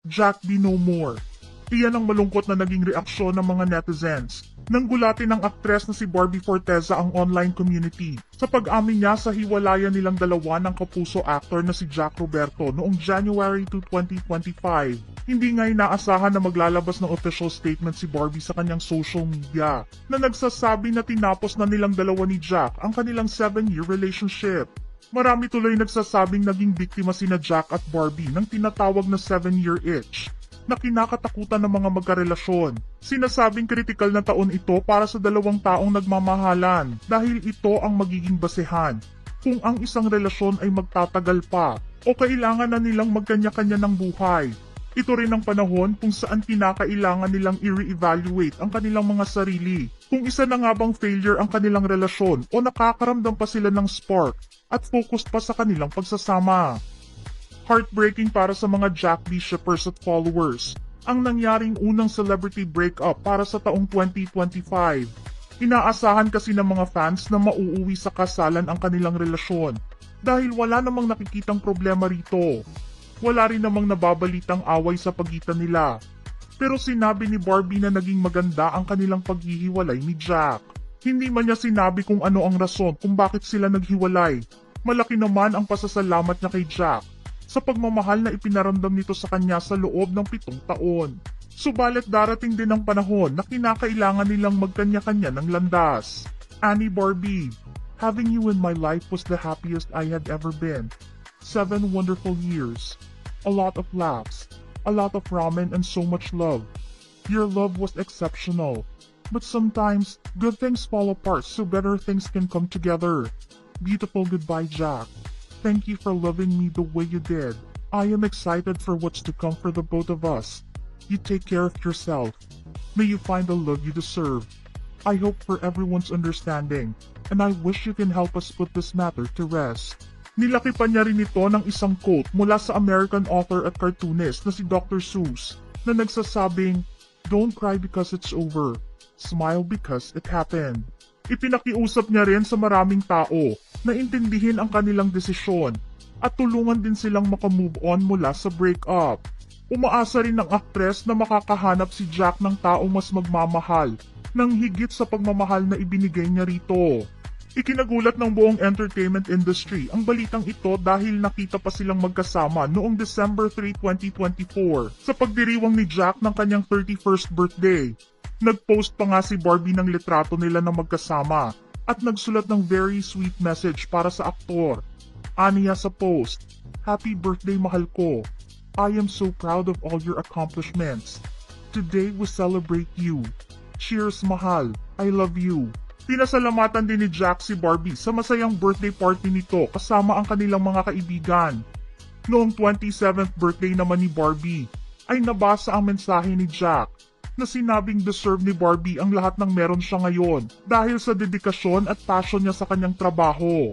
Jack be no more. Iyan ang malungkot na naging reaksyon ng mga netizens. Nang gulatin ng aktres na si Barbie Forteza ang online community sa pag-amin niya sa hiwalayan nilang dalawa ng kapuso actor na si Jack Roberto noong January 2, 2025. Hindi nga inaasahan na maglalabas ng official statement si Barbie sa kanyang social media na nagsasabi na tinapos na nilang dalawa ni Jack ang kanilang 7-year relationship. Marami tuloy nagsasabing naging biktima sina Jack at Barbie ng tinatawag na 7-year itch na kinakatakutan ng mga magkarelasyon. Sinasabing kritikal na taon ito para sa dalawang taong nagmamahalan dahil ito ang magiging basehan kung ang isang relasyon ay magtatagal pa o kailangan na nilang magkanya-kanya ng buhay. Ito rin ang panahon kung saan kinakailangan nilang i-re-evaluate ang kanilang mga sarili. Kung isa na nga bang failure ang kanilang relasyon o nakakaramdam pa sila ng spark at focused pa sa kanilang pagsasama. Heartbreaking para sa mga Jack B shippers at followers ang nangyaring unang celebrity breakup para sa taong 2025. Inaasahan kasi ng mga fans na mauuwi sa kasalan ang kanilang relasyon dahil wala namang nakikitang problema rito. Wala rin namang nababalitang away sa pagitan nila. Pero sinabi ni Barbie na naging maganda ang kanilang paghihiwalay ni Jack. Hindi man niya sinabi kung ano ang rason kung bakit sila naghiwalay. Malaki naman ang pasasalamat niya kay Jack sa pagmamahal na ipinaramdam nito sa kanya sa loob ng 7 taon. Subalit darating din ang panahon na kinakailangan nilang magkanya-kanya ng landas. Annie Barbie, having you in my life was the happiest I had ever been. 7 wonderful years. A lot of laughs. A lot of ramen and so much love. Your love was exceptional. But sometimes, good things fall apart so better things can come together. Beautiful goodbye, Jack. Thank you for loving me the way you did. I am excited for what's to come for the both of us. You take care of yourself. May you find the love you deserve. I hope for everyone's understanding, and I wish you can help us put this matter to rest. Nilaki pa niya rin ito ng isang quote mula sa American author at cartoonist na si Dr. Seuss na nagsasabing, "Don't cry because it's over. Smile because it happened." Ipinakiusap niya rin sa maraming tao na intindihin ang kanilang desisyon at tulungan din silang makamove on mula sa breakup. Umaasa rin ng aktres na makakahanap si Jack ng taong mas magmamahal ng higit sa pagmamahal na ibinigay niya rito. Ikinagulat ng buong entertainment industry ang balitang ito dahil nakita pa silang magkasama noong December 3, 2024 sa pagdiriwang ni Jack ng kanyang 31st birthday. Nag-post pa nga si Barbie ng litrato nila na magkasama at nagsulat ng very sweet message para sa aktor. Aniya sa post, "Happy birthday mahal ko. I am so proud of all your accomplishments. Today we celebrate you. Cheers mahal. I love you." Pinasalamatan din ni Jack si Barbie sa masayang birthday party nito kasama ang kanilang mga kaibigan. Noong 27th birthday naman ni Barbie, ay nabasa ang mensahe ni Jack na sinabing deserve ni Barbie ang lahat ng meron siya ngayon dahil sa dedikasyon at passion niya sa kanyang trabaho.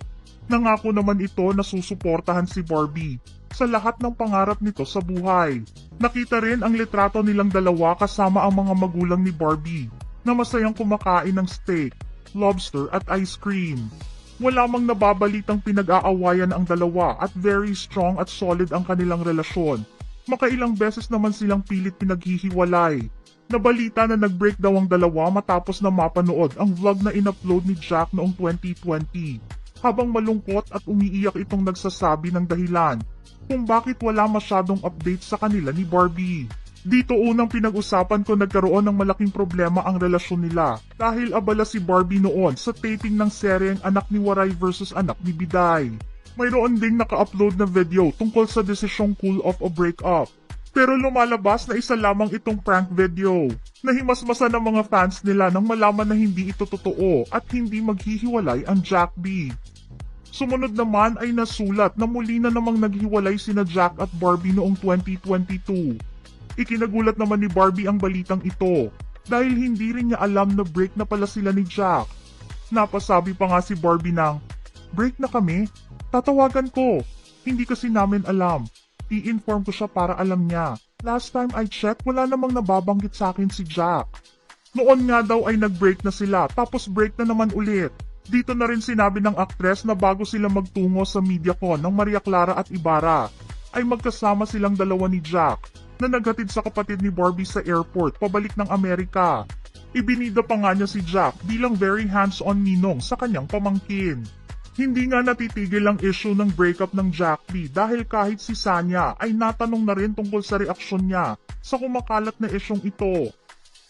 Nangako naman ito na susuportahan si Barbie sa lahat ng pangarap nito sa buhay. Nakita rin ang litrato nilang dalawa kasama ang mga magulang ni Barbie na masayang kumakain ng steak, lobster at ice cream. Wala mang nababalitang pinag-aawayan ang dalawa at very strong at solid ang kanilang relasyon. Makailang beses naman silang pilit pinaghihiwalay. Nabalita na nag-break daw ang dalawa matapos na mapanood ang vlog na in-upload ni Jack noong 2020. Habang malungkot at umiiyak itong nagsasabi ng dahilan kung bakit wala masyadong update sa kanila ni Barbie. Dito unang pinag-usapan ko nagkaroon ng malaking problema ang relasyon nila dahil abala si Barbie noon sa taping ng seryeng Anak ni Waray versus Anak ni Biday. Mayroon ding naka-upload na video tungkol sa desisyong cool off o break-up. Pero lumalabas na isa lamang itong prank video. Nahimasmasan ng mga fans nila nang malaman na hindi ito totoo at hindi maghihiwalay ang Jack B. Sumunod naman ay nasulat na muli na namang naghiwalay sina Jack at Barbie noong 2022. Ikinagulat naman ni Barbie ang balitang ito dahil hindi rin niya alam na break na pala sila ni Jack. Napasabi pa nga si Barbie ng, "Break na kami? Tatawagan ko. Hindi kasi namin alam. I-inform ko siya para alam niya. Last time I checked, wala namang nababanggit sa akin si Jack." Noon nga daw ay nag-break na sila tapos break na naman ulit. Dito na rin sinabi ng aktres na bago sila magtungo sa MediaCon ng Maria Clara at Ibarra, ay magkasama silang dalawa ni Jack na naghatid sa kapatid ni Barbie sa airport pabalik ng Amerika. Ibinida pa nga niya si Jack bilang very hands-on ninong sa kanyang pamangkin. Hindi nga natitigil ang issue ng breakup ng Jack B dahil kahit si Sanya ay natanong na rin tungkol sa reaksyon niya sa kumakalat na isyong ito.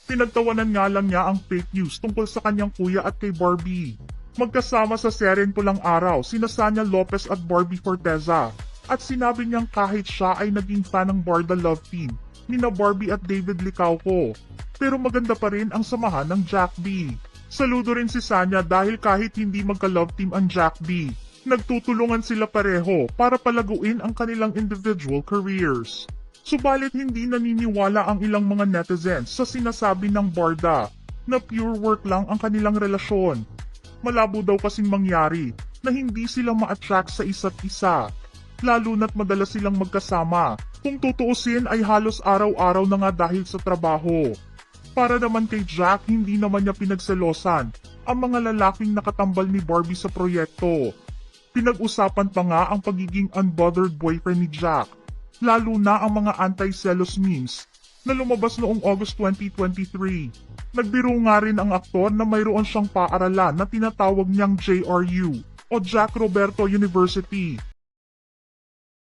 Pinagtawanan nga lang niya ang fake news tungkol sa kanyang kuya at kay Barbie. Magkasama sa Sereng Pulang Araw sina Sanya Lopez at Barbie Forteza at sinabi niyang kahit siya ay naging fan ng Barda Love Team nina Barbie at David Licauco, pero maganda pa rin ang samahan ng Jack B. Saludo rin si Sanya dahil kahit hindi magka-love team ang Jack B, nagtutulungan sila pareho para palaguin ang kanilang individual careers. Subalit hindi naniniwala ang ilang mga netizens sa sinasabi ng Barda na pure work lang ang kanilang relasyon. Malabo daw kasing mangyari na hindi sila ma-attract sa isa't isa, lalo na't madalas silang magkasama. Kung tutuusin ay halos araw-araw na nga dahil sa trabaho. Para naman kay Jack, hindi naman niya pinagselosan ang mga lalaking nakatambal ni Barbie sa proyekto. Pinag-usapan pa nga ang pagiging unbothered boyfriend ni Jack, lalo na ang mga anti-selos memes na lumabas noong August 2023. Nagbiro nga rin ang aktor na mayroon siyang paaralan na tinatawag niyang JRU o Jack Roberto University